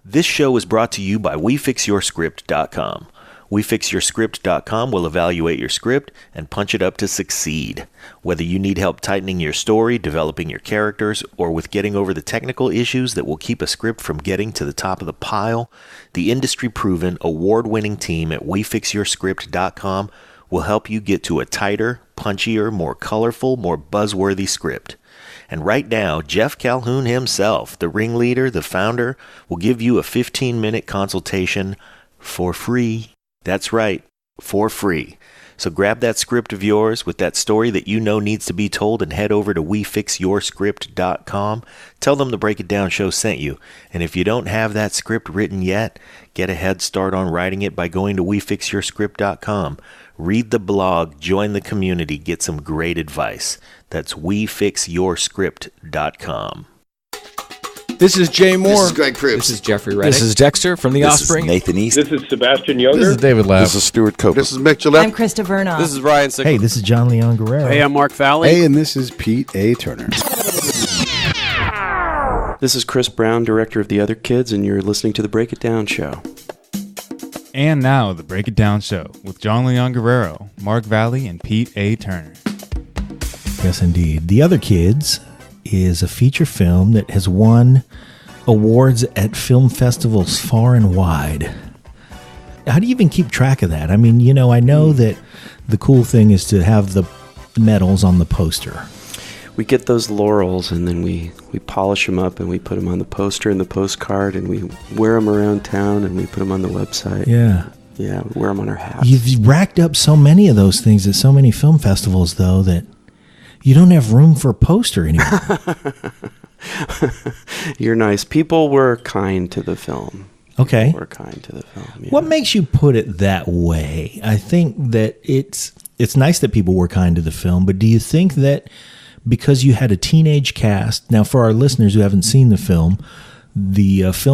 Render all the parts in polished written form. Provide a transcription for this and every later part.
This show is brought to you by WeFixYourScript.com. WeFixYourScript.com will evaluate your script and punch it up to succeed. Whether you need help tightening your story, developing your characters, or with getting over the technical issues that will keep a script from getting to the top of the pile, the industry-proven, award-winning team at WeFixYourScript.com will help you get to a tighter, punchier, more colorful, more buzzworthy script. And right now, Jeff Calhoun himself, the ringleader, the founder, will give you a 15-minute consultation for free. That's right, for free. So grab that script of yours with that story that you know needs to be told and head over to WeFixYourScript.com. Tell them the Break It Down show sent you. And if you don't have that script written yet, get a head start on writing it by going to WeFixYourScript.com. Read the blog, join the community, get some great advice. That's WeFixYourScript.com. This is Jay Moore. This is Greg Proops. This is Jeffrey Reddick. This is Dexter from The Offspring. This is Nathan East. This is Sebastian Younger. This is David Labb. This is Stuart Copeland. This is Mick Gillette. I'm Krista Vernoff. This is Ryan Sickles. Hey, this is John Leon Guerrero. Hey, I'm Mark Valley. Hey, and this is Pete A. Turner. This is Chris Brown, director of The Other Kids, and you're listening to The Break It Down Show. And now, The Break It Down Show with John Leon Guerrero, Mark Valley, and Pete A. Turner. Yes, indeed. The Other Kids is a feature film that has won awards at film festivals far and wide. How do you even keep track of that? I mean, you know, I know that the cool thing is to have the medals on the poster. We get those laurels, and then we polish them up, and we put them on the poster and the postcard, and we wear them around town, and we put them on the website. Yeah. Yeah, we wear them on our hats. You've racked up so many of those things at so many film festivals, though, that you don't have room for a poster anymore. You're nice. People were kind to the film. Okay. People were kind to the film. Yeah. What makes you put it that way? I think that it's nice that people were kind to the film, but do you think that because you had a teenage cast, now for our listeners who haven't seen the film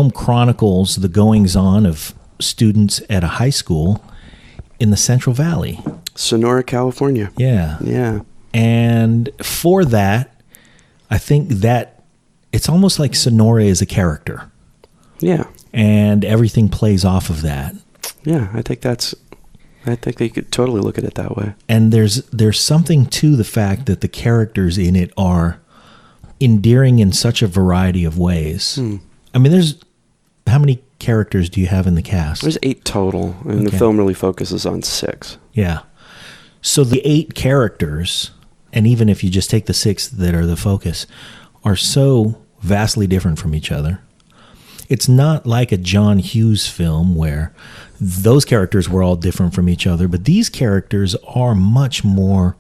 chronicles the goings-on of students at a high school in the Central Valley. Sonora, California. Yeah. Yeah. And for that, I think that it's almost like Sonora is a character. Yeah. And everything plays off of that. Yeah, I think they could totally look at it that way. And there's something to the fact that the characters in it are endearing in such a variety of ways. I mean, how many characters do you have in the cast? There's 8 total, and the film really focuses on 6. Yeah. So the 8 characters, and even if you just take the 6 that are the focus, are so vastly different from each other. It's not like a John Hughes film where those characters were all different from each other, but these characters are much more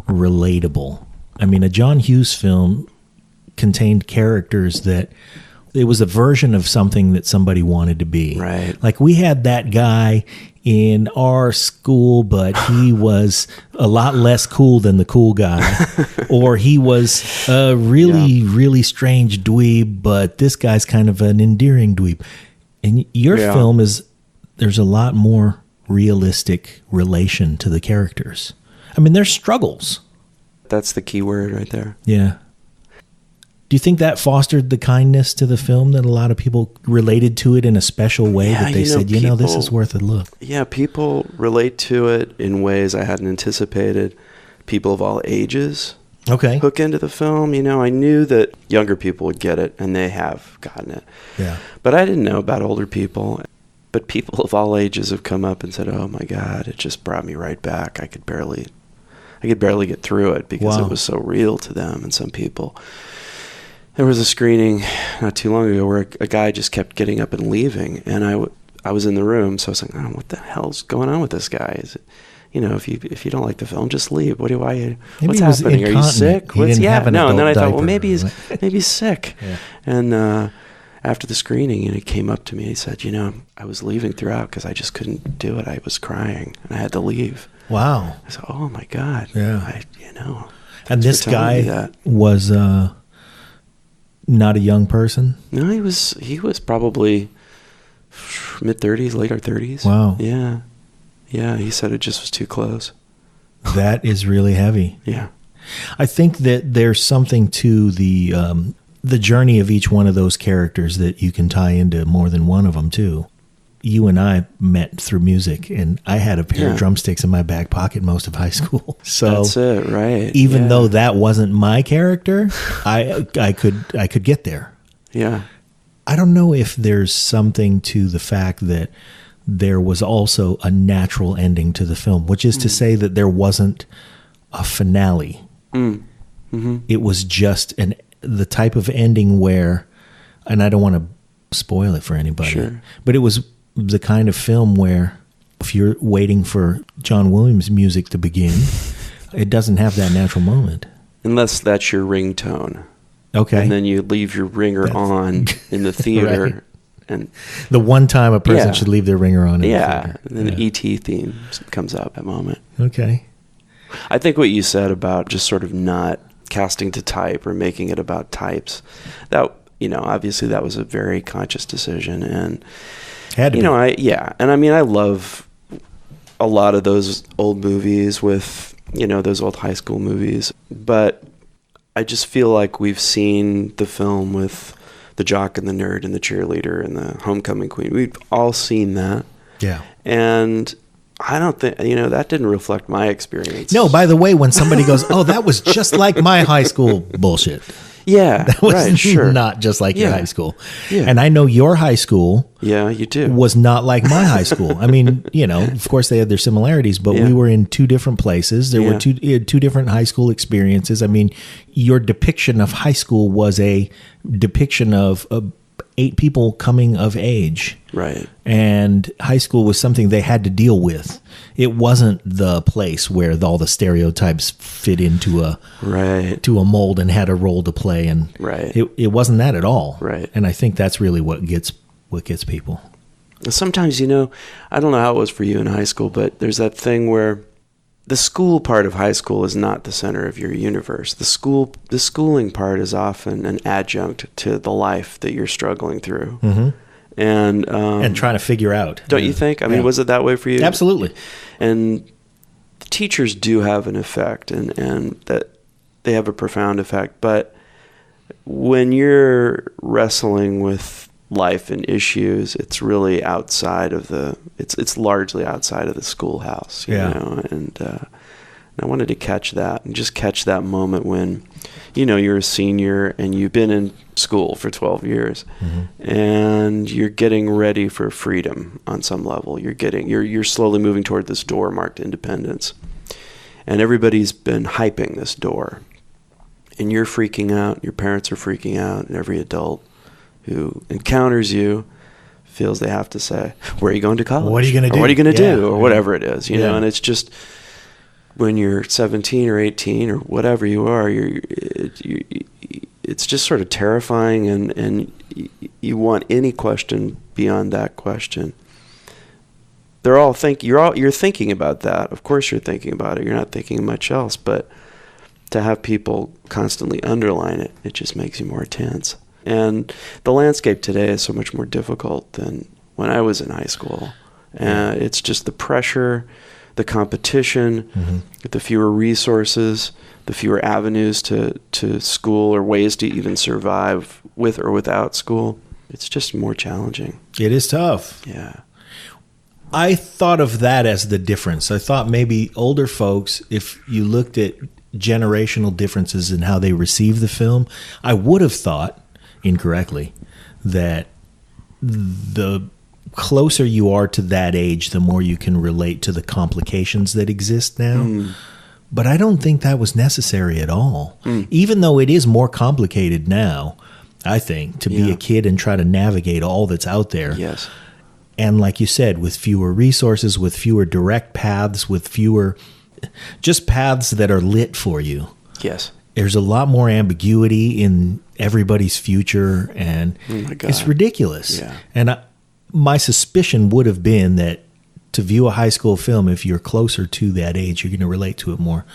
relatable. I mean, a John Hughes film contained characters that it was a version of something that somebody wanted to be. Right. Like we had that guy in our school, but he was a lot less cool than the cool guy. Or he was a really strange dweeb, but this guy's kind of an endearing dweeb. And your film there's a lot more realistic relation to the characters. I mean, there's struggles. That's the key word right there. Yeah. Do you think that fostered the kindness to the film, that a lot of people related to it in a special way, that they said, this is worth a look? Yeah, people relate to it in ways I hadn't anticipated. People of all ages hook into the film. You know, I knew that younger people would get it, and they have gotten it. Yeah. But I didn't know about older people. But people of all ages have come up and said, oh, my God, it just brought me right back. I could barely get through it because it was so real to them and some people. There was a screening not too long ago where a guy just kept getting up and leaving, and I was in the room, so I was like, oh, what the hell's going on with this guy? Is it, if you don't like the film, just leave. What's happening? Are you sick? And then I thought, well, maybe he's sick. Yeah. And after the screening, he came up to me. He said, I was leaving throughout because I just couldn't do it. I was crying, and I had to leave. Wow. I said, oh my God. Yeah. And this guy was not a young person? No, he was probably mid-30s, later 30s. Wow. Yeah. Yeah, he said it just was too close. That is really heavy. Yeah. I think that there's something to the the journey of each one of those characters that you can tie into more than one of them too. You and I met through music, and I had a pair of drumsticks in my back pocket most of high school. So that's it, right? Even though that wasn't my character, I could get there. Yeah. I don't know if there's something to the fact that there was also a natural ending to the film, which is to say that there wasn't a finale. Mm-hmm. It was just the type of ending where, and I don't want to spoil it for anybody, but it was the kind of film where if you're waiting for John Williams' music to begin, it doesn't have that natural moment. Unless that's your ringtone. Okay. And then you leave your ringer on in the theater. Right. And the one time a person should leave their ringer on in the theater. And then the E.T. theme comes out at that moment. Okay. I think what you said about just sort of not casting to type or making it about types, that, obviously that was a very conscious decision. And had to be. And I mean, I love a lot of those old movies with, those old high school movies, but I just feel like we've seen the film with the jock and the nerd and the cheerleader and the homecoming queen. We've all seen that. Yeah. And I don't think, that didn't reflect my experience. No, by the way, when somebody goes, oh, that was just like my high school, bullshit. Yeah, that was not just like your high school. Yeah. And I know your high school you do. was not like my high school. I mean, of course they had their similarities, but we were in two different places. There were two different high school experiences. I mean, your depiction of high school was a depiction of 8 people coming of age. Right. And high school was something they had to deal with. It wasn't the place where all the stereotypes fit into a mold and had a role to play. And it wasn't that at all. Right. And I think that's really what gets people. Sometimes, I don't know how it was for you in high school, but there's that thing where the school part of high school is not the center of your universe. The schooling part is often an adjunct to the life that you're struggling through. Mm-hmm. And trying to figure out. Don't you think? I mean, was it that way for you? Absolutely. And the teachers do have an effect, and that they have a profound effect. But when you're wrestling with life and issues, it's really outside of it's largely outside of the schoolhouse, you know, and I wanted to catch that and just catch that moment when, you're a senior and you've been in school for 12 years and you're getting ready for freedom on some level. You're slowly moving toward this door marked independence, and everybody's been hyping this door, and you're freaking out, your parents are freaking out, and every adult who encounters you feels they have to say, where are you going to college? What are you going to do? What are you going to do? Or whatever it is, you know, and it's just when you're 17 or 18 or whatever you are, it's just sort of terrifying, and you want any question beyond that question. They're all you're thinking about that. Of course you're thinking about it. You're not thinking of much else, but to have people constantly underline it, it just makes you more tense. And the landscape today is so much more difficult than when I was in high school. It's just the pressure, the competition, the fewer resources, the fewer avenues to school or ways to even survive with or without school. It's just more challenging. It is tough. Yeah. I thought of that as the difference. I thought maybe older folks, if you looked at generational differences in how they receive the film, I would have thought, incorrectly, that the closer you are to that age, the more you can relate to the complications that exist now. But I don't think that was necessary at all. Even though it is more complicated now, I think, to be a kid and try to navigate all that's out there. Yes. And like you said, with fewer resources, with fewer direct paths, with fewer just paths that are lit for you. Yes. There's a lot more ambiguity in everybody's future, and it's ridiculous. Yeah. And my suspicion would have been that to view a high school film, if you're closer to that age, you're going to relate to it more.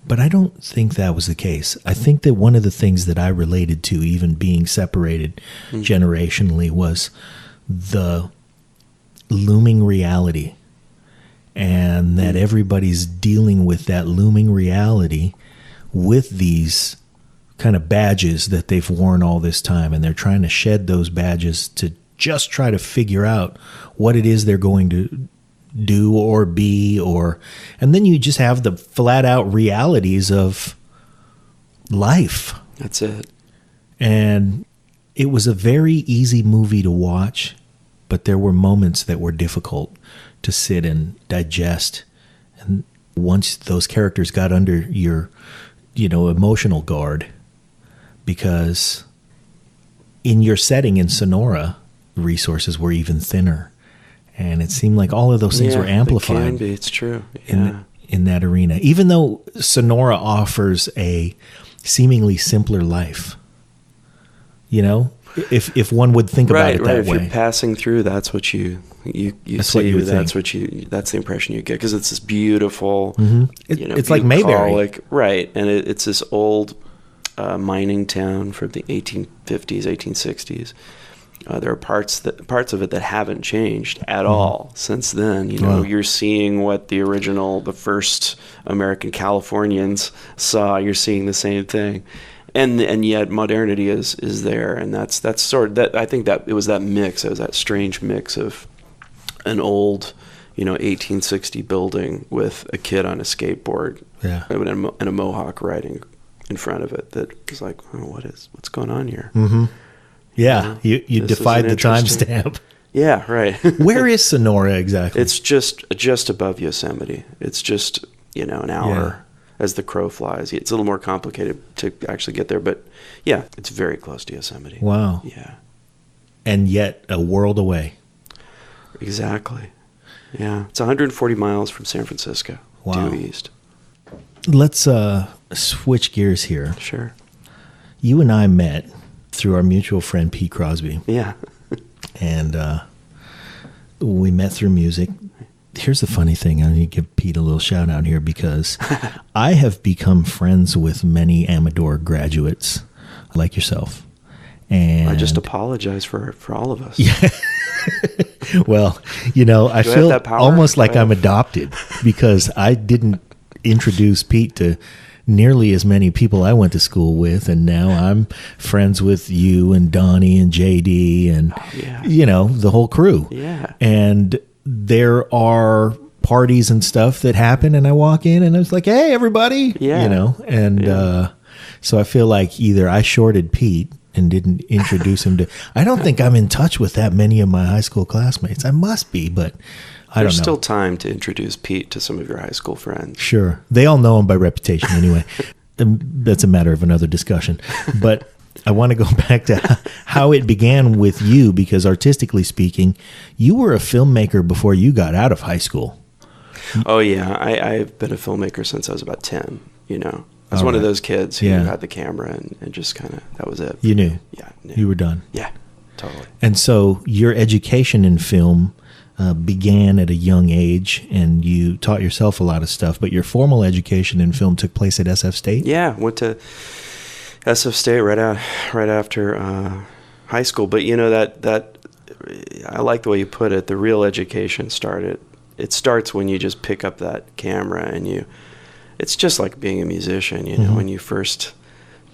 But I don't think that was the case. I think that one of the things that I related to, even being separated generationally, was the looming reality, and that everybody's dealing with that looming reality with these kind of badges that they've worn all this time, and they're trying to shed those badges to just try to figure out what it is they're going to do or be, and then you just have the flat out realities of life. That's it. And it was a very easy movie to watch, but there were moments that were difficult to sit and digest. And once those characters got under your, emotional guard, because in your setting in Sonora, resources were even thinner. And it seemed like all of those things were amplified. It can be. It's true. Yeah. In that arena. Even though Sonora offers a seemingly simpler life, if one would think about it that if way. If you're passing through, that's what you that's see. What you would that's think. that's the impression you get, because it's this beautiful, it's like Mayberry, right? And it's this old mining town from the 1850s, 1860s. There are parts of it that haven't changed at all since then. You're seeing what the first American Californians saw. You're seeing the same thing, and yet modernity is there, and that's sort of that. I think that it was that mix. It was that strange mix of an old, 1860 building with a kid on a skateboard, and a mohawk riding in front of it. That was like, oh, what's going on here? Mm-hmm. Yeah, you defied the timestamp. Yeah, right. Where is Sonora exactly? It's just above Yosemite. It's just an hour as the crow flies. It's a little more complicated to actually get there, but yeah, it's very close to Yosemite. Wow. Yeah. And yet a world away. Exactly. Yeah, it's 140 miles from San Francisco due east. Let's switch gears here. Sure. You and I met through our mutual friend Pete Crosby. Yeah. And we met through music. Here's the funny thing. I need to give Pete a little shout out here, because I have become friends with many Amador graduates like yourself. And I just apologize for all of us. Yeah. Well, I feel almost like I'm adopted, because I didn't introduce Pete to nearly as many people I went to school with, and now I'm friends with you and Donnie and JD and the whole crew. Yeah. And there are parties and stuff that happen, and I walk in and it's like, hey, everybody. So I feel like either I shorted Pete and didn't introduce him to. I don't think I'm in touch with that many of my high school classmates. I must be, but I don't know. There's still time to introduce Pete to some of your high school friends. Sure. They all know him by reputation anyway. That's a matter of another discussion. But I want to go back to how it began with you, because artistically speaking, you were a filmmaker before you got out of high school. Oh, yeah. I've been a filmmaker since I was about 10, I was one of those kids who had the camera and just kind of, that was it. You knew. Yeah. You were done. Yeah, totally. And so your education in film began at a young age, and you taught yourself a lot of stuff, but your formal education in film took place at SF State? Yeah, went to SF State right after high school. But that I like the way you put it. The real education it starts when you just pick up that camera, and it's just like being a musician, when you first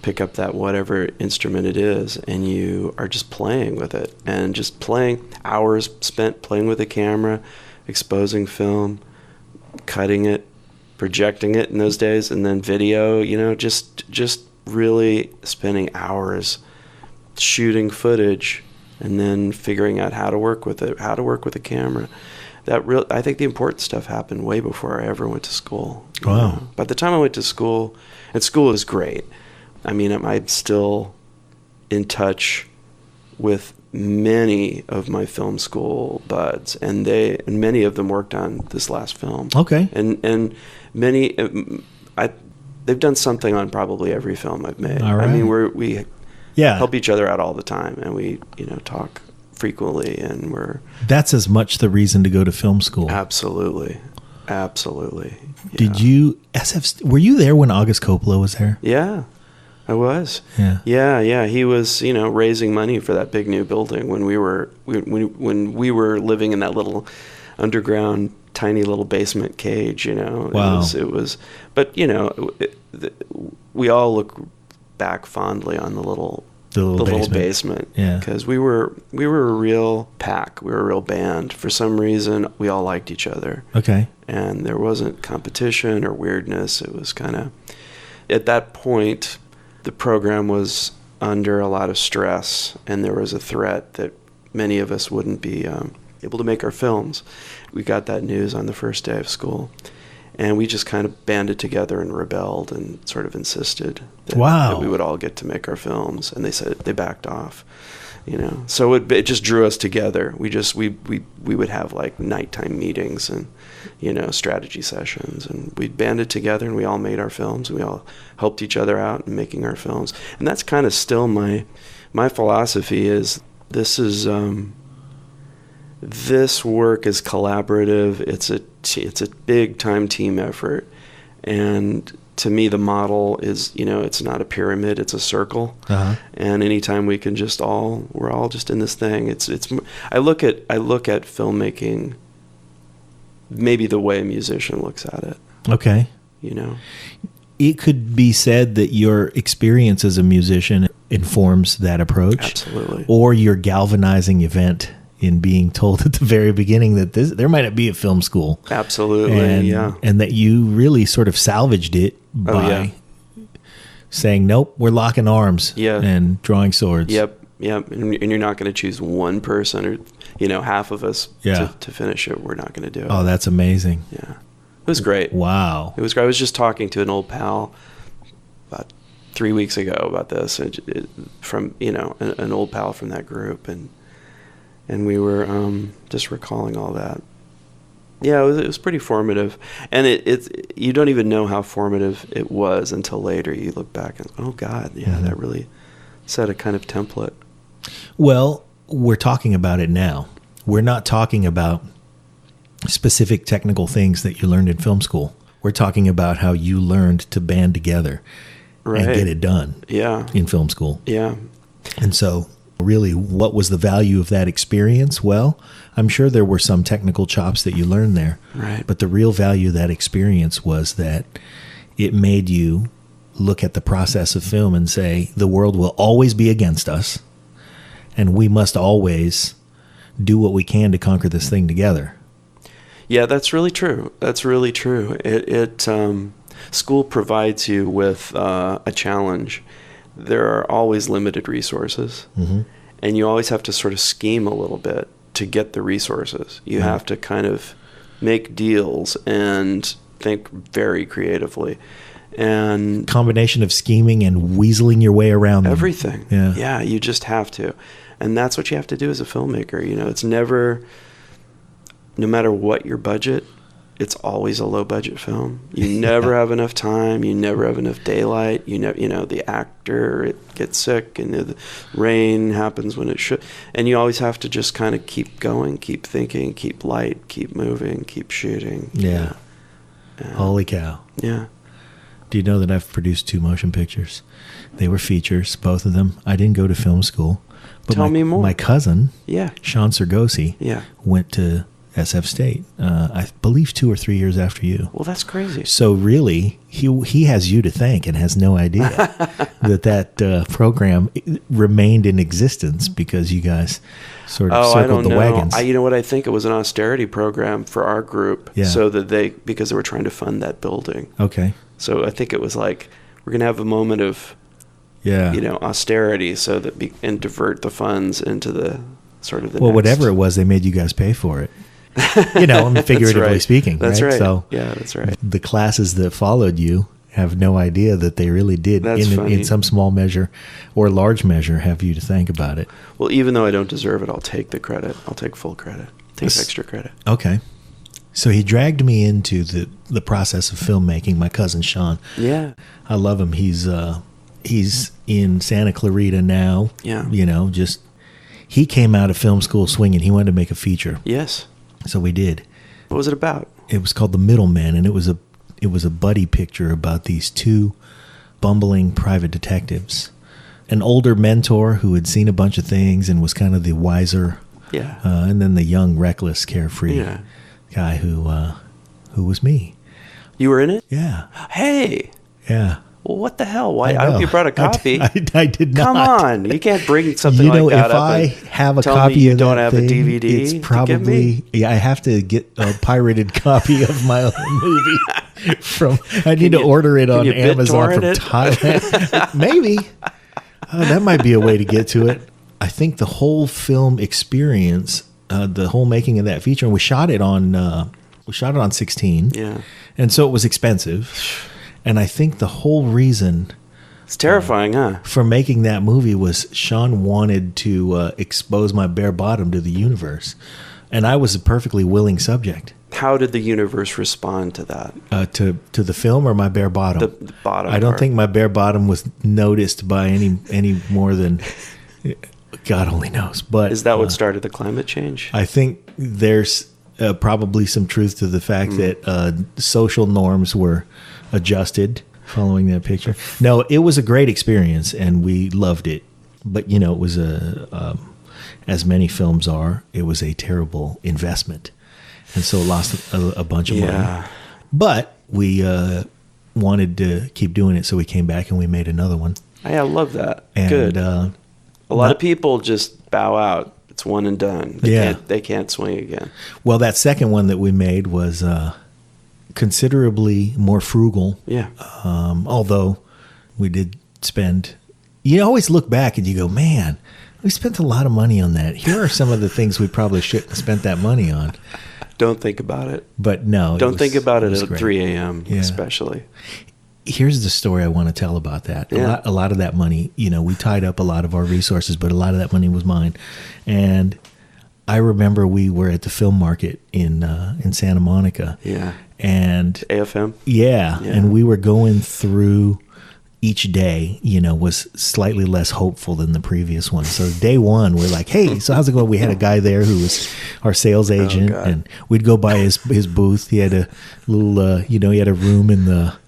pick up that whatever instrument it is, and you are just playing with it, and just playing, hours spent playing with a camera, exposing film, cutting it, projecting it in those days, and then video, just really spending hours shooting footage, and then figuring out how to work with it, how to work with a camera. I think the important stuff happened way before I ever went to school. Wow. By the time I went to school, and school is great. I mean, I'm still in touch with many of my film school buds, and many of them worked on this last film. Okay. And many, they've done something on probably every film I've made. All right. I mean, we help each other out all the time, and we talk frequently, and that's as much the reason to go to film school. Absolutely. Yeah. Did you were you there when August Coppola was there? Yeah, I was. Yeah. He was, raising money for that big new building when we were living in that little underground, tiny little basement cage. Wow. It was. But we all look back fondly on the little basement. Yeah. Because we were a real pack. We were a real band. For some reason, we all liked each other. Okay. And there wasn't competition or weirdness. It was kind of, at that point, the program was under a lot of stress, and there was a threat that many of us wouldn't be able to make our films. We got that news on the first day of school. And we just kind of banded together and rebelled and sort of insisted that we would all get to make our films. And they backed off, So it just drew us together. We would have like nighttime meetings and, strategy sessions. And we banded together and we all made our films. We all helped each other out in making our films. And that's kind of still my philosophy is this work is collaborative. It's a big time team effort, and to me the model is it's not a pyramid, it's a circle. And anytime we can we're all just in this thing. I look at filmmaking maybe the way a musician looks at it. Okay. It could be said that your experience as a musician informs that approach. Absolutely. Or your galvanizing event in being told at the very beginning that there might not be a film school. Absolutely, yeah. And that you really sort of salvaged it by saying, nope, we're locking arms and drawing swords. Yep. And you're not going to choose one person or, half of us to finish it. We're not going to do it. Oh, that's amazing. Yeah. It was great. Wow. It was great. I was just talking to an old pal about 3 weeks ago about this, from, an old pal from that group, and we were just recalling all that. Yeah, it was pretty formative, and you don't even know how formative it was until later. You look back and oh God, that really set a kind of template. Well, we're talking about it now. We're not talking about specific technical things that you learned in film school. We're talking about how you learned to band together and get it done. Yeah, in film school. Yeah, and so. Really, what was the value of that experience? Well, I'm sure there were some technical chops that you learned there. Right. But the real value of that experience was that it made you look at the process of film and say, the world will always be against us, and we must always do what we can to conquer this thing together. Yeah, that's really true. That's really true. School provides you with a challenge. There are always limited resources, and you always have to sort of scheme a little bit to get the resources. You have to kind of make deals and think very creatively. And combination of scheming and weaseling your way around everything. them. Yeah, you just have to. And that's what you have to do as a filmmaker. It's never, no matter what your budget, it's always a low budget film. You never have enough time. You never have enough daylight. The actor, it gets sick, and the rain happens when it should. And you always have to just kind of keep going, keep thinking, keep light, keep moving, keep shooting. Yeah. Holy cow. Yeah. Do you know that I've produced 2 motion pictures? They were features, both of them. I didn't go to film school. But Tell me more. My cousin, Yeah. Sean Sergosi, Yeah. went to SF State, I believe 2 or 3 years after you. Well, that's crazy. So really, he has you to thank and has no idea that program remained in existence because you guys sort of circled the wagons. You know what? I think it was an austerity program for our group, so that because they were trying to fund that building. Okay. So I think it was like, we're going to have a moment of, austerity, so that and divert the funds into the sort of the. Well, whatever it was, they made you guys pay for it. Figuratively speaking. That's right. So yeah, that's right. The classes that followed you have no idea that they really did, in some small measure or large measure, have you to thank about it. Well, even though I don't deserve it, I'll take the credit. I'll take full credit. Take extra credit. Okay. So he dragged me into the process of filmmaking. My cousin Sean. Yeah. I love him. He's in Santa Clarita now. Yeah. He came out of film school swinging. He wanted to make a feature. Yes. So we did. What was it about? It was called The Middleman, and it was a buddy picture about these 2 bumbling private detectives. An older mentor who had seen a bunch of things and was kind of the wiser. Yeah. And then the young, reckless, carefree guy who was me. You were in it? Yeah. Hey. Yeah. Well, what the hell? Why? I hope you brought a copy. I did not. Come on, you can't bring something like that if up. I have a tell copy me you of don't that have thing, a DVD. it's probably I have to get a pirated copy of my own movie I need to order it on Amazon from Thailand. Maybe that might be a way to get to it. I think the whole film experience, the whole making of that feature, and we shot it on 16. Yeah, and so it was expensive. And I think the whole reason it's terrifying, for making that movie was Sean wanted to expose my bare bottom to the universe, and I was a perfectly willing subject. How did the universe respond to that? To the film or my bare bottom? The bottom. I don't think my bare bottom was noticed by any more than God only knows. But is that what started the climate change? I think there's probably some truth to the fact that social norms were adjusted following that picture. No, it was a great experience and we loved it. But it was as many films are, it was a terrible investment. And so it lost a bunch of money. But we wanted to keep doing it, so we came back and we made another one. Hey, I love that. And, good. A lot of people just bow out. It's one and done. They can't swing again. Well, that second one that we made was considerably more frugal. Yeah. Although we did spend, you always look back and you go, man, we spent a lot of money on that. Here are some of the things we probably shouldn't have spent that money on. Don't think about it. But no. Don't think about it at great. 3 a.m. especially. Here's the story I want to tell about that. Yeah. A lot of that money, we tied up a lot of our resources, but a lot of that money was mine. And I remember we were at the film market in Santa Monica. Yeah. And AFM? Yeah. And we were going through each day, was slightly less hopeful than the previous one. So day one, we're like, hey, so how's it going? We had a guy there who was our sales agent, and we'd go by his booth. He had a little, he had a room in the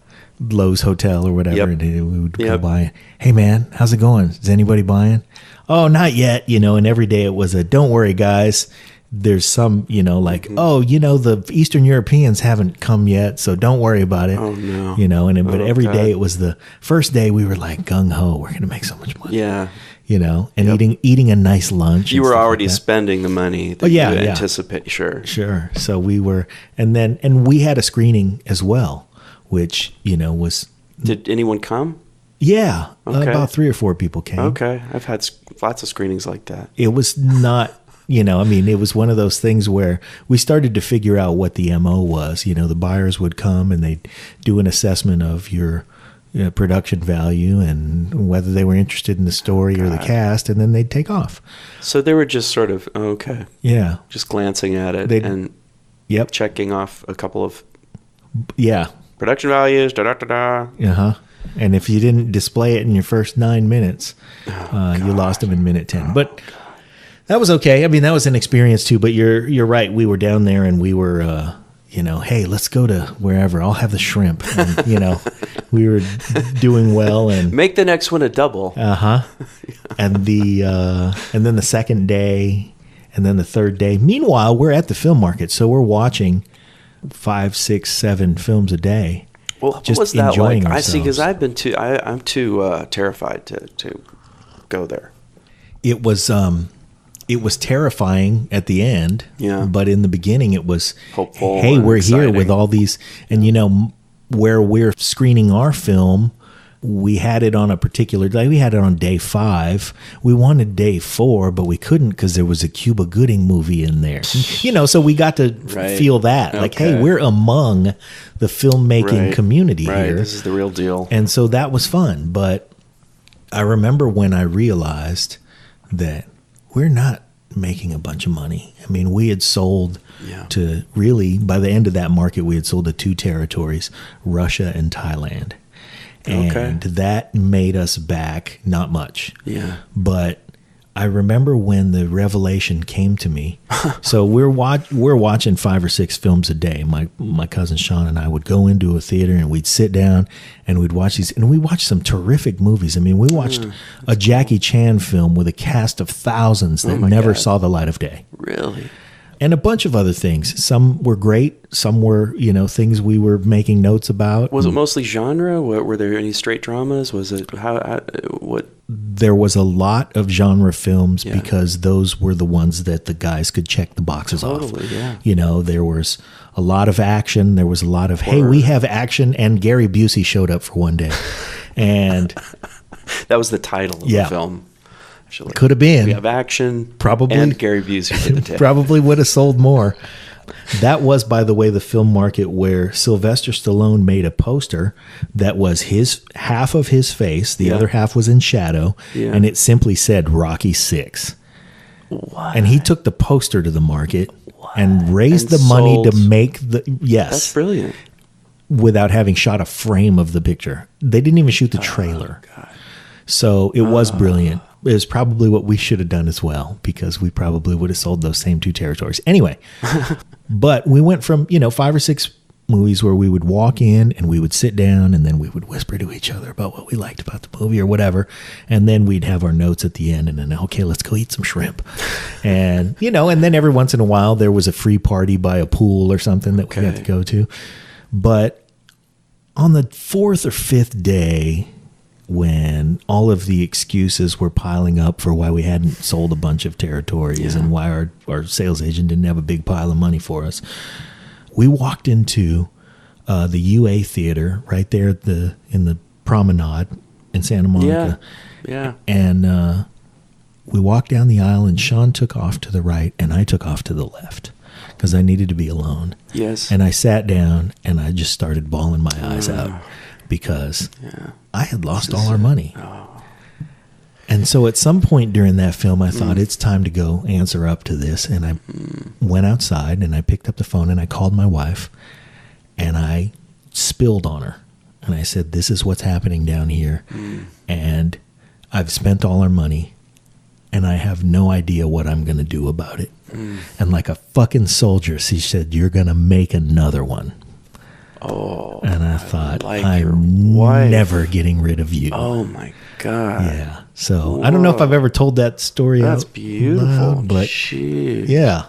Lowe's Hotel or whatever, and we would go by. Hey, man, how's it going? Is anybody buying? Oh, not yet, and every day it was a, don't worry, guys. There's some, the Eastern Europeans haven't come yet, so don't worry about it. Oh, no. But every day it was the first day we were like, gung-ho, we're going to make so much money. Yeah. Eating a nice lunch. You were already spending the money that you anticipate. Sure. So we were, and we had a screening as well, which, was. Did anyone come? Yeah. Okay. About 3 or 4 people came. Okay. I've had lots of screenings like that. It was not... it was one of those things where we started to figure out what the MO was. The buyers would come and they'd do an assessment of your production value and whether they were interested in the story or the cast, and then they'd take off. So they were just sort of, just glancing at it and checking off a couple of production values, Uh-huh. And if you didn't display it in your first 9 minutes, you lost them in minute 10. But that was okay. That was an experience too. But you're right. We were down there and we were, hey, let's go to wherever. I'll have the shrimp. And, we were doing well and make the next one a double. And and then the second day, and then the third day. Meanwhile, we're at the film market, so we're watching 5, 6, 7 films a day. Well, what was that like? I see, because I'm too terrified to go there. It was terrifying at the end, but in the beginning it was hopeful. Hey, we're exciting. Here with all these, and where we're screening our film, we had it on a particular day. We had it on day 5. We wanted day 4, but we couldn't because there was a Cuba Gooding movie in there. So we got to feel that. Like, hey, we're among the filmmaking community here. This is the real deal. And so that was fun. But I remember when I realized that we're not making a bunch of money. We had sold to really, by the end of that market, we had sold to 2 territories, Russia and Thailand. And that made us back not much. Yeah. But I remember when the revelation came to me. So we're watching 5 or 6 films a day. My cousin Sean and I would go into a theater and we'd sit down and we'd watch these. And we watched some terrific movies. We watched a Jackie Chan film with a cast of thousands that never saw the light of day. Really? And a bunch of other things. Some were great. Some were, things we were making notes about. Was it mostly genre? Were there any straight dramas? Was it what? There was a lot of genre films because those were the ones that the guys could check the boxes off. Yeah. There was a lot of action. There was a lot of, hey, we have action. And Gary Busey showed up for one day. And that was the title of the film. Could have been. We have action, probably, and Gary Busey for the day. Probably would have sold more. That was, by the way, the film market where Sylvester Stallone made a poster that was half of his face, the other half was in shadow, and it simply said Rocky 6. What? And he took the poster to the market and raised the money to make the That's brilliant. Without having shot a frame of the picture. They didn't even shoot the trailer. God. So it was brilliant. It was probably what we should have done as well, because we probably would have sold those same 2 territories. Anyway, but we went from, 5 or 6 movies where we would walk in and we would sit down and then we would whisper to each other about what we liked about the movie or whatever. And then we'd have our notes at the end and then, okay, let's go eat some shrimp. And, and then every once in a while there was a free party by a pool or something that we had to go to. But on the 4th or 5th day, when all of the excuses were piling up for why we hadn't sold a bunch of territories and why our sales agent didn't have a big pile of money for us, we walked into the UA Theater right there in the promenade in Santa Monica. Yeah. And we walked down the aisle and Sean took off to the right and I took off to the left because I needed to be alone. Yes. And I sat down and I just started bawling my eyes out because I had lost all our money. And so at some point during that film, I thought it's time to go answer up to this. And I went outside and I picked up the phone and I called my wife and I spilled on her. And I said, this is what's happening down here. And I've spent all our money and I have no idea what I'm going to do about it. And like a fucking soldier, she said, you're going to make another one. Oh, and I thought, like I'm never getting rid of you. Oh my God. Yeah. So I don't know if I've ever told that story. That's beautiful. But Jeez. Yeah.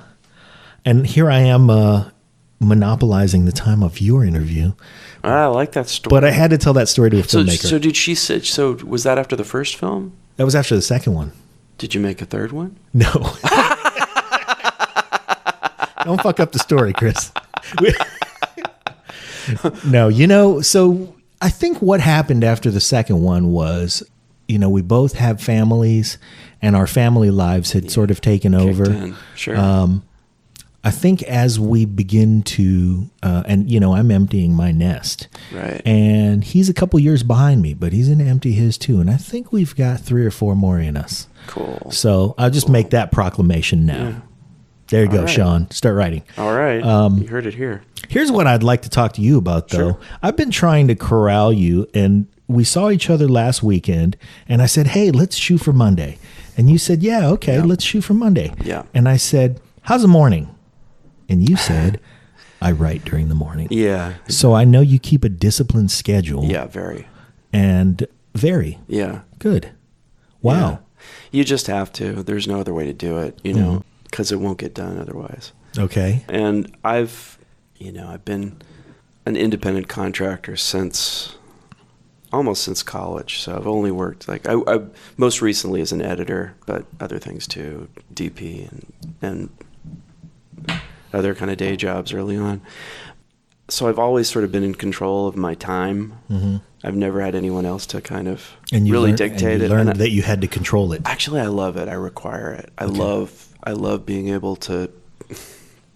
And here I am monopolizing the time of your interview. I like that story. But I had to tell that story to a filmmaker. So did she say, so was that after the first film? That was after the second one. Did you make a third one? No. Don't fuck up the story, Chris. No, so I think what happened after the second one was, we both have families and our family lives had sort of taken over. Sure. I think as we begin to, and I'm emptying my nest. Right. And he's a couple years behind me, but he's going to empty his too. And I think we've got 3 or 4 more in us. Cool. So I'll just make that proclamation now. Yeah. There you go, Sean. Start writing. All right. You heard it here. Here's what I'd like to talk to you about, though. Sure. I've been trying to corral you, and we saw each other last weekend, and I said, hey, let's shoot for Monday. And you said, yeah, okay, let's shoot for Monday. Yeah. And I said, how's the morning? And you said, I write during the morning. Yeah. So I know you keep a disciplined schedule. Yeah, very. And very. Yeah. Good. Wow. Yeah. You just have to. There's no other way to do it, because it won't get done otherwise. Okay. And I've been an independent contractor almost since college. So I've only worked I most recently as an editor, but other things too, DP and other kind of day jobs early on. So I've always sort of been in control of my time. Mm-hmm. I've never had anyone else to kind of really dictate it. Learned that you had to control it. Actually, I love it. I require it. I love being able to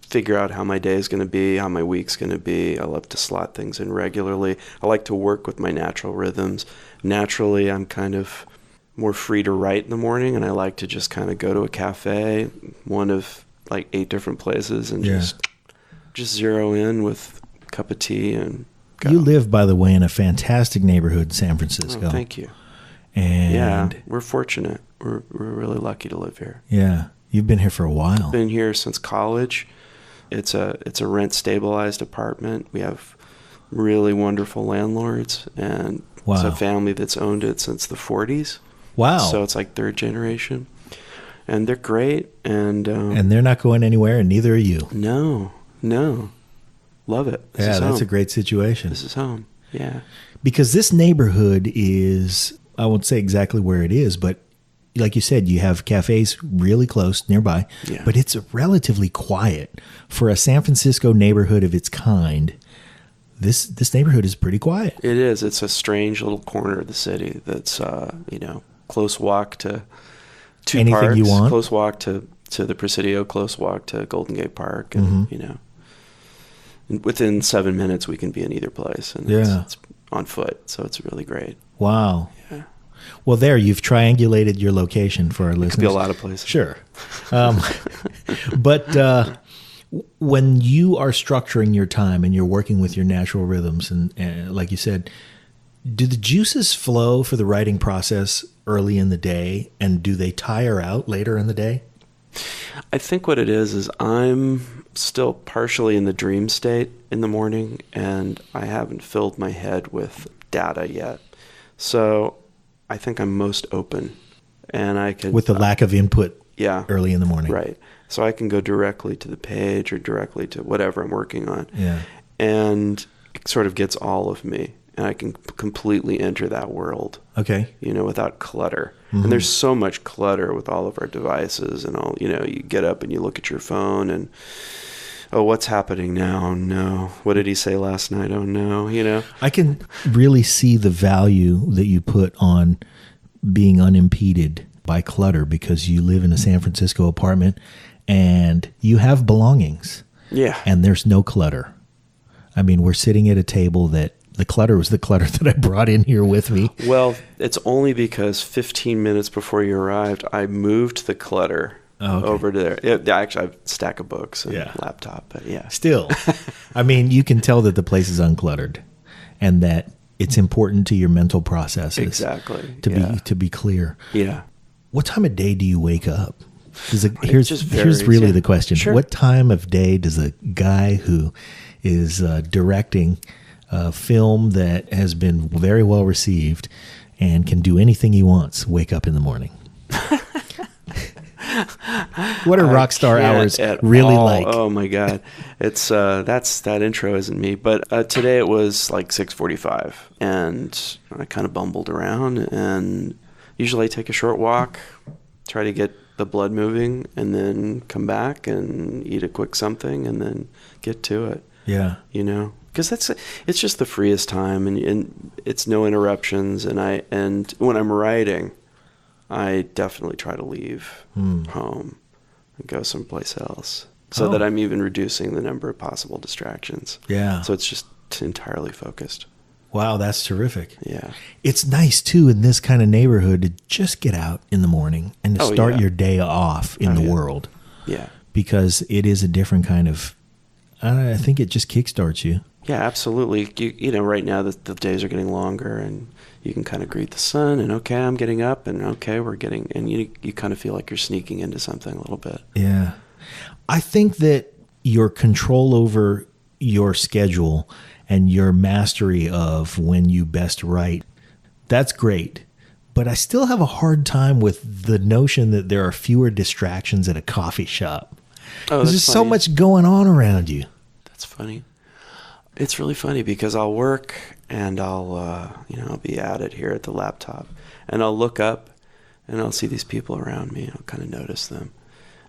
figure out how my day is going to be, how my week's going to be. I love to slot things in regularly. I like to work with my natural rhythms. Naturally, I'm kind of more free to write in the morning, and I like to just kind of go to a cafe, one of 8 different places, and just zero in with a cup of tea and go. You live, by the way, in a fantastic neighborhood in San Francisco. Oh, thank you. And yeah, we're fortunate. We're really lucky to live here. Yeah, you've been here for a while. Been here since college. It's a rent stabilized apartment. We have really wonderful landlords, and it's a family that's owned it since the 40s. Wow! So it's like 3rd generation, and they're great, and they're not going anywhere, and neither are you. No, love it. That's a great situation. This is home. Yeah, because this neighborhood is, I won't say exactly where it is, but like you said, you have cafes really close nearby, but it's relatively quiet for a San Francisco neighborhood of its kind. This neighborhood is pretty quiet. It is. It's a strange little corner of the city that's close walk to two anything parks, you want. Close walk to the Presidio, close walk to Golden Gate Park, and and within 7 minutes we can be in either place, and it's on foot, so it's really great. Wow. Yeah. Well, there you've triangulated your location for our listeners. Could be a lot of places. Sure. But when you are structuring your time and you're working with your natural rhythms, and like you said, do the juices flow for the writing process early in the day, and do they tire out later in the day? I think what it is I'm still partially in the dream state in the morning, and I haven't filled my head with data yet. So I think I'm most open, and I can, with the lack of input early in the morning. Right. So I can go directly to the page or directly to whatever I'm working on. Yeah. And it sort of gets all of me, and I can completely enter that world. Okay. Without clutter. Mm-hmm. And there's so much clutter with all of our devices and all, you get up and you look at your phone and, oh, what's happening now? Oh, no. What did he say last night? Oh, no. I can really see the value that you put on being unimpeded by clutter, because you live in a San Francisco apartment and you have belongings. Yeah. And there's no clutter. I mean, we're sitting at a table that the clutter was the clutter that I brought in here with me. Well, it's only because 15 minutes before you arrived, I moved the clutter over to there. Actually, I have a stack of books and laptop, but yeah. Still, I mean, you can tell that the place is uncluttered and that it's important to your mental processes. Exactly. To be clear. Yeah. What time of day do you wake up? Here's really the question. Sure. What time of day does a guy who is directing a film that has been very well received and can do anything he wants wake up in the morning? What are rock star hours really like? Oh my God, it's that intro isn't me. But today it was like 6:45, and I kind of bumbled around. And usually I take a short walk, try to get the blood moving, and then come back and eat a quick something, and then get to it. Yeah, because it's just the freest time, and it's no interruptions. And when I'm writing, I definitely try to leave home and go someplace else, so that I'm even reducing the number of possible distractions. Yeah. So it's just entirely focused. Wow, that's terrific. Yeah. It's nice, too, in this kind of neighborhood to just get out in the morning and to start your day off in the world. Yeah. Because it is a different kind of, I think it just kickstarts you. Yeah, absolutely. Right now the days are getting longer, and you can kind of greet the sun, and okay, I'm getting up, and okay, we're getting, and you kind of feel like you're sneaking into something a little bit. Yeah. I think that your control over your schedule and your mastery of when you best write, that's great. But I still have a hard time with the notion that there are fewer distractions at a coffee shop. Oh, there's just so much going on around you. That's funny. It's really funny because I'll work and I'll be at it here at the laptop, and I'll look up and I'll see these people around me. I'll kind of notice them,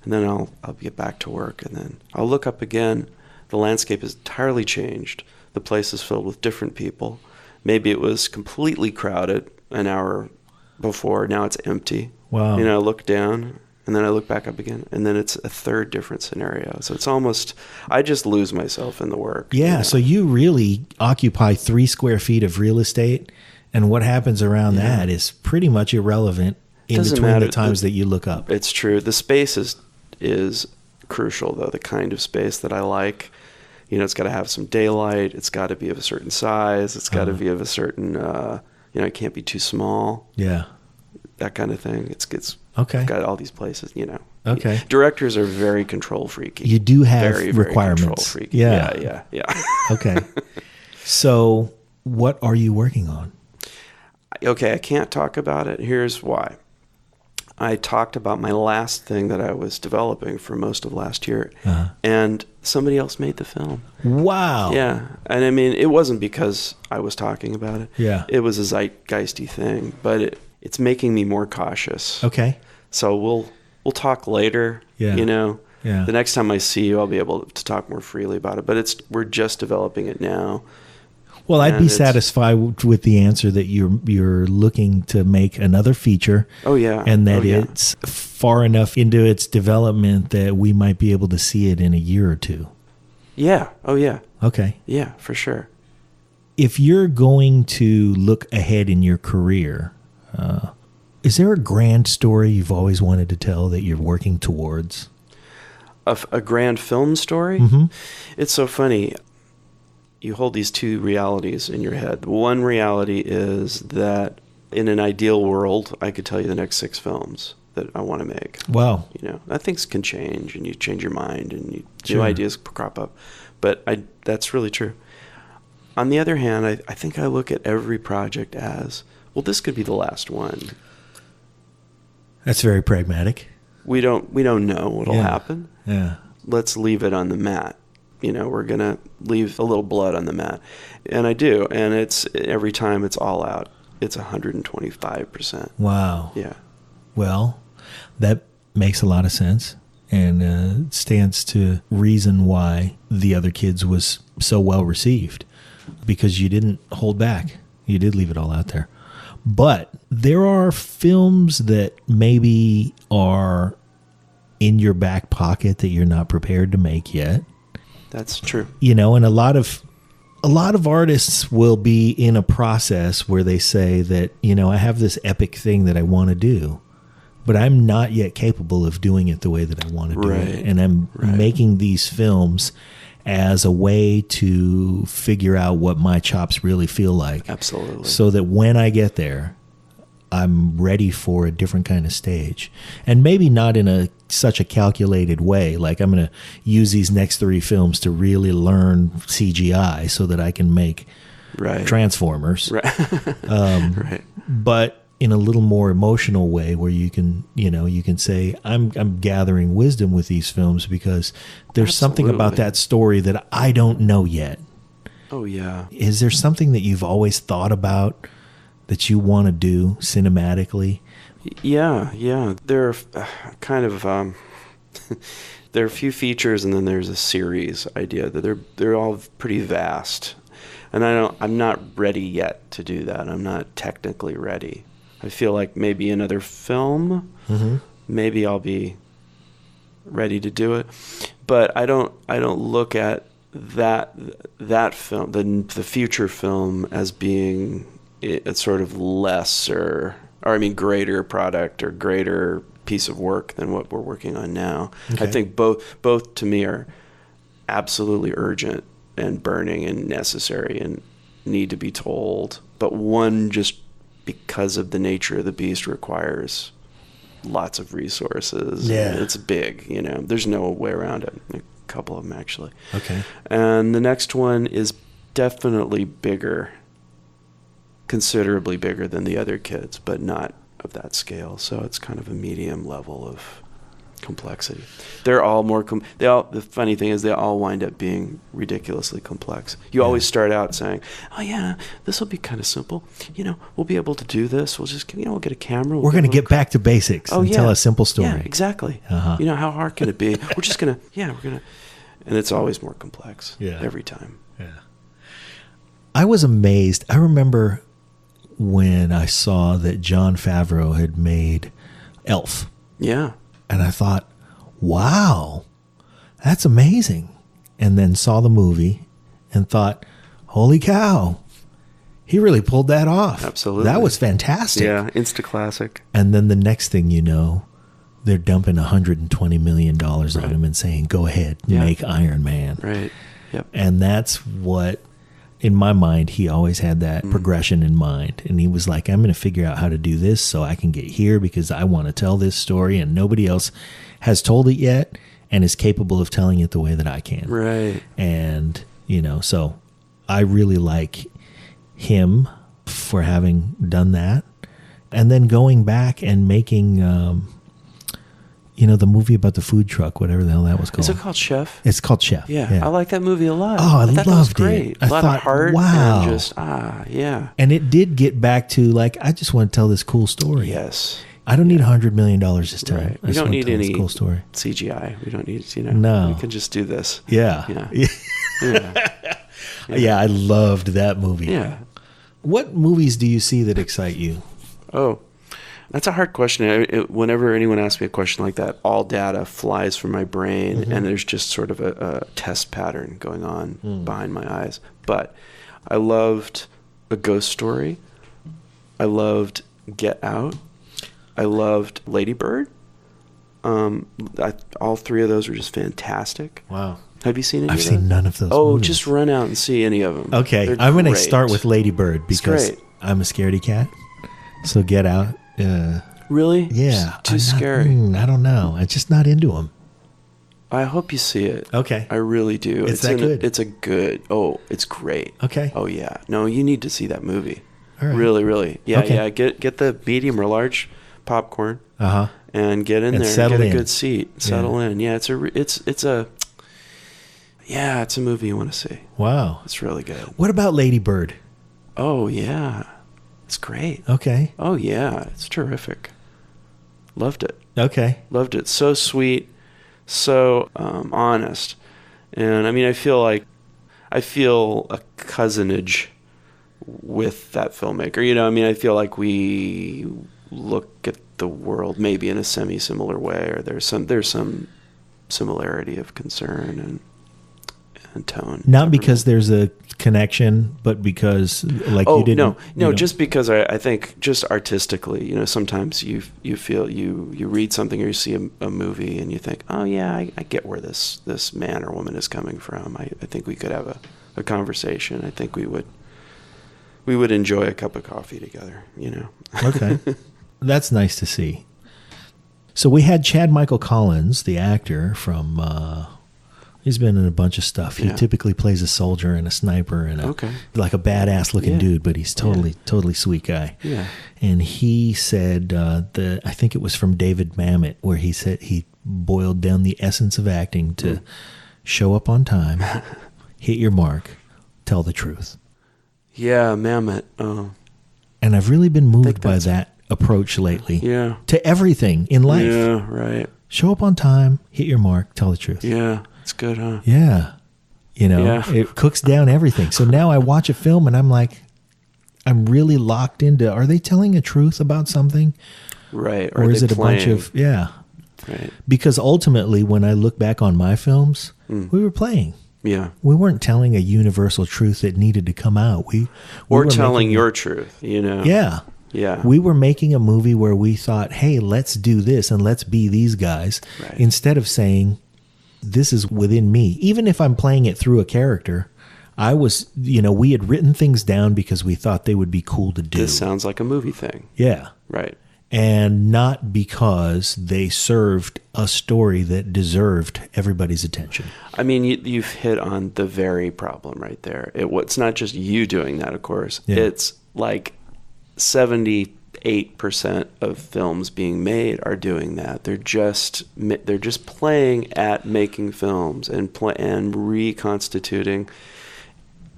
and then I'll get back to work, and then I'll look up again. The landscape has entirely changed. The place is filled with different people. Maybe it was completely crowded an hour before. Now it's empty. Wow. I look down, and then I look back up again, and then it's a third different scenario. So it's almost, I just lose myself in the work. Yeah, so you really occupy 3 square feet of real estate, and what happens around that is pretty much irrelevant in between the times that you look up. It's true. The space is crucial, though, the kind of space that I like. It's got to have some daylight. It's got to be of a certain size. It's got to be of a certain, it can't be too small. Yeah. That kind of thing. It's okay. Got all these places, Okay. Directors are very control freaky. You do have very, requirements. Very control freaky. Yeah. Okay. So what are you working on? Okay, I can't talk about it. Here's why. I talked about my last thing that I was developing for most of last year, and somebody else made the film. Wow. Yeah. And I mean, it wasn't because I was talking about it. Yeah. It was a zeitgeisty thing, but it's making me more cautious. Okay. So we'll talk later. Yeah. You know, Yeah. the next time I see you, I'll be able to talk more freely about it. But we're just developing it now. Well, I'd be satisfied with the answer that you're looking to make another feature. Oh yeah. And that it's far enough into its development that we might be able to see it in a year or two. Yeah. Oh yeah. Okay. Yeah, for sure. If you're going to look ahead in your career, is there a grand story you've always wanted to tell that you're working towards? A grand film story? Mm-hmm. It's so funny. You hold these two realities in your head. One reality is that in an ideal world, I could tell you the next 6 films that I want to make. Wow. You know, that things can change, and you change your mind, and Sure. new ideas crop up. But that's really true. On the other hand, I think I look at every project as, well, this could be the last one. That's very pragmatic. We don't know what'll happen. Yeah. Let's leave it on the mat. You know, we're going to leave a little blood on the mat. And I do. And it's every time it's all out. It's 125%. Wow. Yeah. Well, that makes a lot of sense and stands to reason why The Other Kids was so well received, because you didn't hold back. You did leave it all out there. But there are films that maybe are in your back pocket that you're not prepared to make yet. That's true. You know, and a lot of artists will be in a process where they say that, you know, I have this epic thing that I want to do, but I'm not yet capable of doing it the way that I want to do it. And I'm making these films as a way to figure out what my chops really feel like. Absolutely. So that when I get there, I'm ready for a different kind of stage. And maybe not in such a calculated way. Like, I'm going to use these next 3 films to really learn CGI so that I can make Transformers. Right. But in a little more emotional way, where you can say, I'm gathering wisdom with these films because there's something about that story that I don't know yet. Oh, yeah. Is there something that you've always thought about that you want to do cinematically? Yeah. There are kind of there are a few features, and then there's a series idea that they're all pretty vast, and I'm not ready yet to do that. I'm not technically ready. I feel like maybe another film, maybe I'll be ready to do it, but I don't look at that film, the future film, as being a sort of lesser, or I mean greater product or greater piece of work than what we're working on now. Okay. I think both to me are absolutely urgent and burning and necessary and need to be told. But one, just because of the nature of the beast, requires lots of resources. Yeah. It's big, you know. There's no way around it. A couple of them, actually. Okay. And the next one is definitely bigger, considerably bigger than The Other Kids, but not of that scale. So it's kind of a medium level of complexity. They're all more the funny thing is they all wind up being ridiculously complex. You always start out saying, "Oh yeah, this will be kind of simple. You know, we'll be able to do this. We'll just, we'll get a camera. We're going to get back to basics and tell a simple story." Yeah, exactly. You know, how hard can it be? We're just going to, and it's always more complex every time. Yeah. I was amazed. I remember when I saw that Jon Favreau had made Elf. Yeah. And I thought, wow, that's amazing. And then saw the movie and thought, holy cow, he really pulled that off. Absolutely. That was fantastic. Yeah, insta-classic. And then the next thing you know, they're dumping $120 million on him and saying, go ahead, make Iron Man. Right. Yep. And that's what, in my mind, he always had that progression in mind. And he was like, I'm going to figure out how to do this so I can get here because I want to tell this story and nobody else has told it yet and is capable of telling it the way that I can. Right. And, so I really like him for having done that. And then going back and making, the movie about the food truck, whatever the hell that was called. Is it called Chef? It's called Chef. Yeah. I like that movie a lot. Oh, I thought loved that was great. it. A lot of heart. Wow. And just, yeah. And it did get back to, like, I just want to tell this cool story. Yes. I don't need $100 million this time. Right. I We don't need any cool story. CGI. We don't need, No. We can just do this. Yeah. Yeah, I loved that movie. Yeah. What movies do you see that excite you? Oh, that's a hard question. Whenever anyone asks me a question like that, all data flies from my brain, and there's just sort of a test pattern going on behind my eyes. But I loved A Ghost Story. I loved Get Out. I loved Lady Bird. All three of those were just fantastic. Wow. Have you seen any I've of seen those? none of those Oh, movies. just run out and see any of them. Okay, They're I'm going to great. start with Lady Bird because great. I'm a scaredy cat. So Get Out. Really? Yeah. It's too I'm scary. I don't know. I'm just not into them. I hope you see it. Okay. I really do. It's that good? It's a good. Oh, it's great. Okay. Oh yeah. No, you need to see that movie. All right. Really, really. Yeah, Okay. yeah. Get the medium or large popcorn Uh-huh. and get in And there settle and get in. a good seat. Settle in. Yeah, it's a movie you want to see. Wow. It's really good. What about Lady Bird? Oh yeah. It's great. Okay. Oh yeah, it's terrific. Loved it. Okay. Loved it. So sweet, so honest. And I mean, I feel a cousinage with that filmmaker. I feel like we look at the world maybe in a semi-similar way, or there's some similarity of concern and tone. Not because there's a connection, but because you didn't. No, just because I think just artistically, sometimes you feel you read something or you see a movie and you think, oh yeah, I get where this man or woman is coming from. I think we could have a conversation. I think we would enjoy a cup of coffee together. Okay. That's nice to see. So we had Chad Michael Collins, the actor from. He's been in a bunch of stuff. He typically plays a soldier and a sniper and like a badass looking dude, but he's totally sweet guy. Yeah. And he said I think it was from David Mamet, where he said he boiled down the essence of acting to show up on time, hit your mark, tell the truth. Yeah, Mamet. Oh. And I've really been moved by that approach lately. Yeah. To everything in life. Yeah, right. Show up on time, hit your mark, tell the truth. Yeah. It's good, huh? Yeah. It cooks down everything. So now I watch a film and I'm like, I'm really locked into, are they telling a truth about something? Right. Or is it playing? A bunch of, Right. Because ultimately, when I look back on my films, we were playing. Yeah. We weren't telling a universal truth that needed to come out. We were telling telling your truth, Yeah. Yeah. We were making a movie where we thought, hey, let's do this and let's be these guys. Right. Instead of saying, this is within me. Even if I'm playing it through a character, I was, we had written things down because we thought they would be cool to do. This sounds like a movie thing. Yeah. Right. And not because they served a story that deserved everybody's attention. I mean, you've hit on the very problem right there. It's not just you doing that, of course. Yeah. It's like 78% of films being made are doing that. They're just playing at making films and reconstituting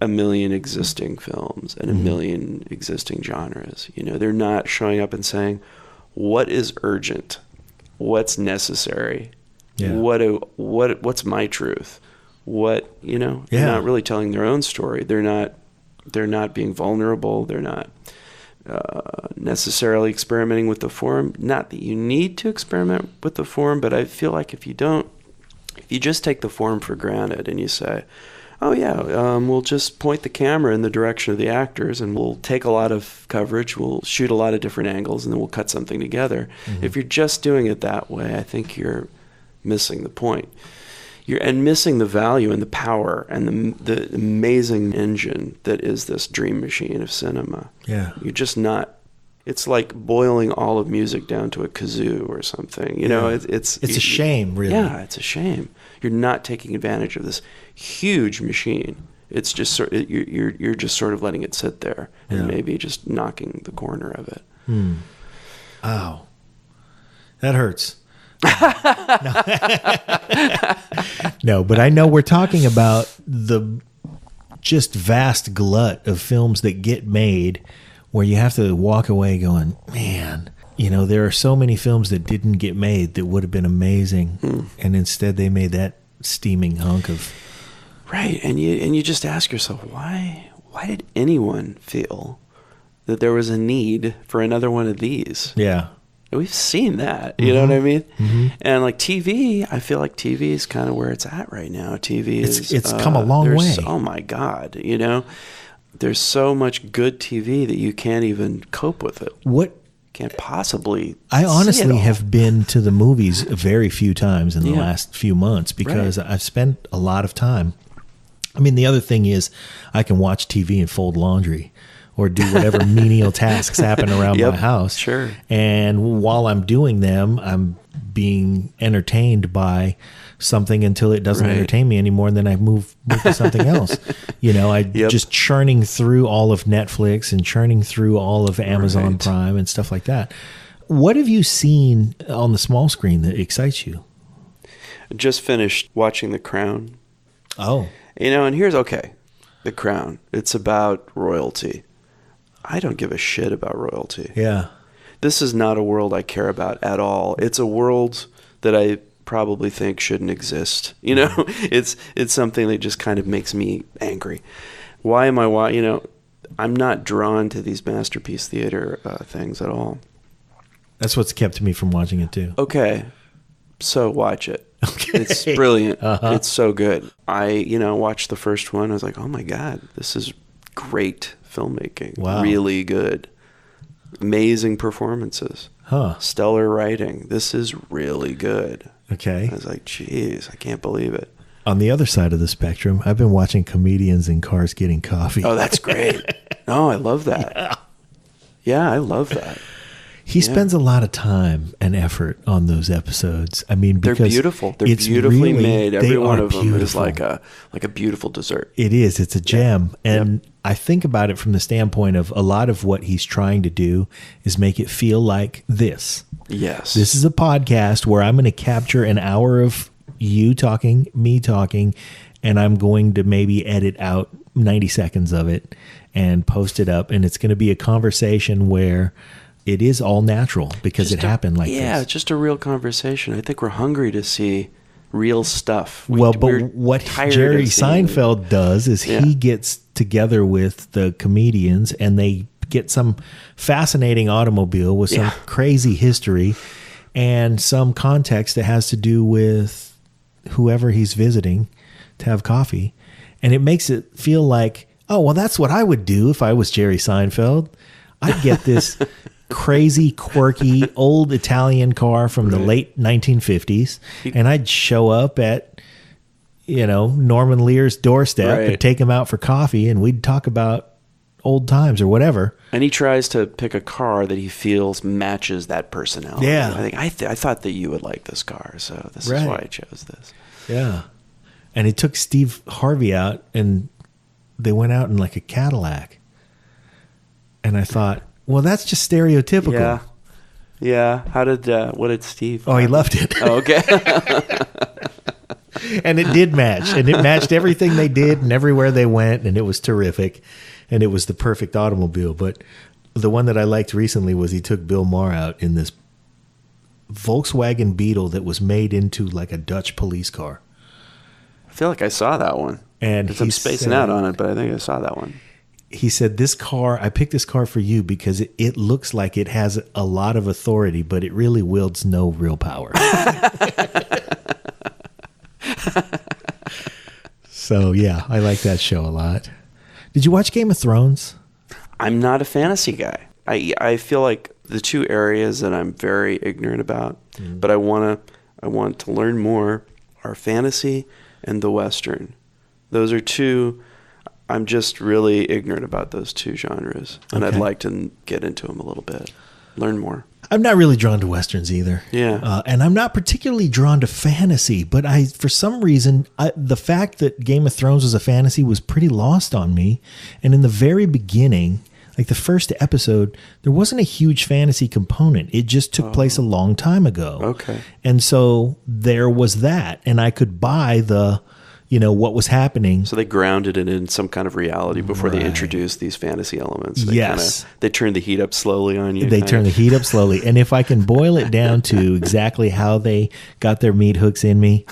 a million existing films and a million existing genres. They're not showing up and saying, what is urgent? What's necessary? Yeah. What's my truth? They're not really telling their own story. They're not being vulnerable. They're not necessarily experimenting with the form. Not that you need to experiment with the form, but I feel like if you just take the form for granted and you say, oh yeah, we'll just point the camera in the direction of the actors and we'll take a lot of coverage, we'll shoot a lot of different angles, and then we'll cut something together. If you're just doing it that way, I think you're missing the point. You're missing the value and the power and the amazing engine that is this dream machine of cinema. Yeah. You're just not. It's like boiling all of music down to a kazoo or something. It's a shame, really. Yeah, it's a shame. You're not taking advantage of this huge machine. It's just you're just sort of letting it sit there and maybe just knocking the corner of it. Ow. That hurts. No, but I know we're talking about the just vast glut of films that get made where you have to walk away going, man, there are so many films that didn't get made that would have been amazing. And instead they made that steaming hunk of... Right. And you just ask yourself, why did anyone feel that there was a need for another one of these? Yeah. We've seen that, you know what I mean? Mm-hmm. And like TV, I feel like TV is kind of where it's at right now. TV it's come a long way. Oh my God, there's so much good TV that you can't even cope with it. Can't possibly. I honestly have been to the movies a very few times in the last few months because I've spent a lot of time. I mean, the other thing is I can watch TV and fold laundry or do whatever menial tasks happen around my house. Sure. And while I'm doing them, I'm being entertained by something until it doesn't entertain me anymore, and then I move to something else. Just churning through all of Netflix and churning through all of Amazon Prime and stuff like that. What have you seen on the small screen that excites you? I just finished watching The Crown. Oh. And here's The Crown. It's about royalty. I don't give a shit about royalty. Yeah. This is not a world I care about at all. It's a world that I probably think shouldn't exist. It's something that just kind of makes me angry. Why am I I'm not drawn to these masterpiece theater things at all. That's what's kept me from watching it too. Okay. So watch it. Okay. It's brilliant. Uh-huh. It's so good. I, watched the first one. I was like, oh my God, this is great filmmaking. Wow. Really good. Amazing performances. Stellar writing. This is really good. Okay. I was like, geez, I can't believe it. On the other side of the spectrum, I've been watching comedians in cars getting coffee. Oh, that's great. Oh, I love that. Yeah, I love that. He spends a lot of time and effort on those episodes. I mean, because they're beautiful. They're beautifully made. Every one of them is like a beautiful dessert. It is. It's a gem. And I think about it from the standpoint of a lot of what he's trying to do is make it feel like this. Yes. This is a podcast where I'm going to capture an hour of you talking, me talking, and I'm going to maybe edit out 90 seconds of it and post it up. And it's going to be a conversation where it is all natural because it happened like this. Yeah, just a real conversation. I think we're hungry to see real stuff. But what Jerry Seinfeld does is he gets together with the comedians and they get some fascinating automobile with some crazy history and some context that has to do with whoever he's visiting to have coffee. And it makes it feel like, oh, well, that's what I would do if I was Jerry Seinfeld. I'd get this crazy, quirky, old Italian car from the late 1950s, and I'd show up at, Norman Lear's doorstep and take him out for coffee, and we'd talk about old times or whatever. And he tries to pick a car that he feels matches that personality. Yeah. I thought that you would like this car, so this is why I chose this. Yeah. And he took Steve Harvey out, and they went out in like a Cadillac. And I thought, well, that's just stereotypical. Yeah. Yeah. What did Steve? Oh, he loved it. Oh, okay. And it did match. And it matched everything they did and everywhere they went. And it was terrific. And it was the perfect automobile. But the one that I liked recently was he took Bill Maher out in this Volkswagen Beetle that was made into like a Dutch police car. I feel like I saw that one. And I'm spacing out on it, but I think I saw that one. He said, I picked this car for you because it looks like it has a lot of authority, but it really wields no real power. So, yeah, I like that show a lot. Did you watch Game of Thrones? I'm not a fantasy guy. I feel like the two areas that I'm very ignorant about, but I want to learn more, are fantasy and the Western. Those are two. I'm just really ignorant about those two genres, and I'd like to get into them a little bit, learn more. I'm not really drawn to Westerns either. Yeah. And I'm not particularly drawn to fantasy, but for some reason, the fact that Game of Thrones was a fantasy was pretty lost on me. And in the very beginning, like the first episode, there wasn't a huge fantasy component. It just took place a long time ago. Okay. And so there was that, and I could buy the, what was happening. So they grounded it in some kind of reality before they introduced these fantasy elements. They turned the heat up slowly on you. They turned the heat up slowly. And if I can boil it down to exactly how they got their meat hooks in me,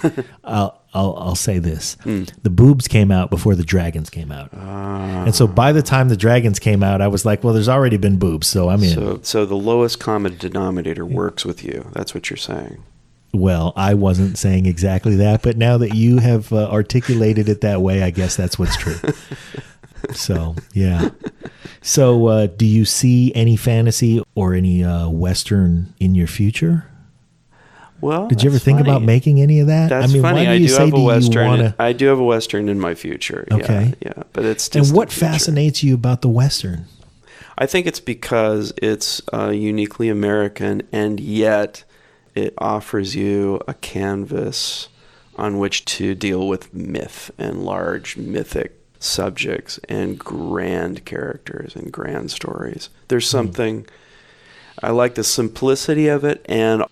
I'll say this. The boobs came out before the dragons came out. And so by the time the dragons came out, I was like, well, there's already been boobs, so I'm in. So the lowest common denominator works with you. That's what you're saying. Well, I wasn't saying exactly that, but now that you have articulated it that way, I guess that's what's true. So, yeah. So, do you see any fantasy or any Western in your future? Well, did you ever think about making any of that? That's funny. I do have a Western. I do have a Western in my future. Okay. Yeah, but it's and what fascinates you about the Western? I think it's because it's uniquely American, and yet it offers you a canvas on which to deal with myth and large mythic subjects and grand characters and grand stories. There's something, I like the simplicity of it and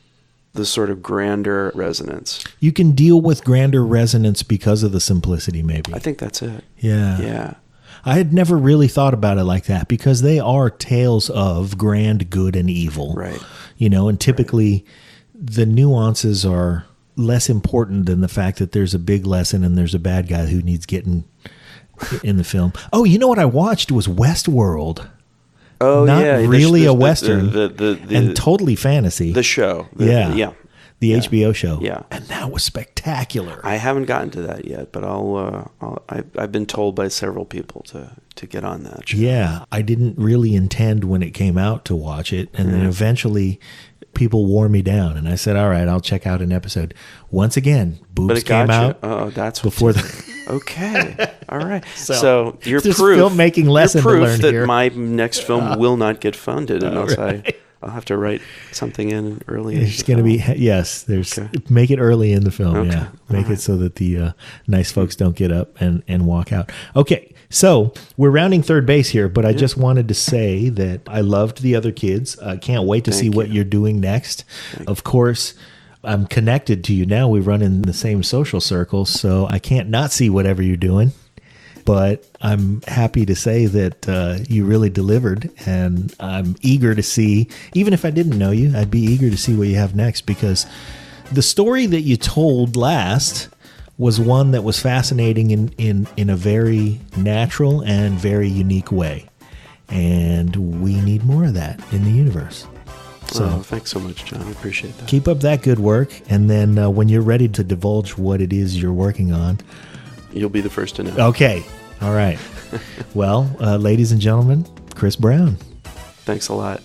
the sort of grander resonance. You can deal with grander resonance because of the simplicity, maybe. I think that's it. Yeah. Yeah. I had never really thought about it like that because they are tales of grand good and evil. Right. And typically the nuances are less important than the fact that there's a big lesson and there's a bad guy who needs getting in the film. Oh, you know what I watched was Westworld. Oh, not yeah. really a Western and totally fantasy. The show. The HBO show. Yeah. And that was spectacular. I haven't gotten to that yet, but I've been told by several people to get on that show. Yeah. I didn't really intend when it came out to watch it. And then eventually people wore me down. And I said, all right, I'll check out an episode. Once again, boobs came out. Oh, that's before Okay. All right. So you're proof. Filmmaking lesson you're proof to learn that here. My next film will not get funded unless I'll have to write something in early. It's going to be make it early in the film. Okay. Yeah, make it so that the nice folks don't get up and walk out. Okay, so we're rounding third base here, but I just wanted to say that I loved the other kids. I can't wait to see what you're doing next. Of course, I'm connected to you now. We run in the same social circles, so I can't not see whatever you're doing. But I'm happy to say that you really delivered, and I'm eager to see, even if I didn't know you, I'd be eager to see what you have next, because the story that you told last was one that was fascinating in a very natural and very unique way. And we need more of that in the universe. So thanks so much, John. I appreciate that. Keep up that good work. And then when you're ready to divulge what it is you're working on, you'll be the first to know. Okay. All right. Well, ladies and gentlemen, Chris Brown. Thanks a lot.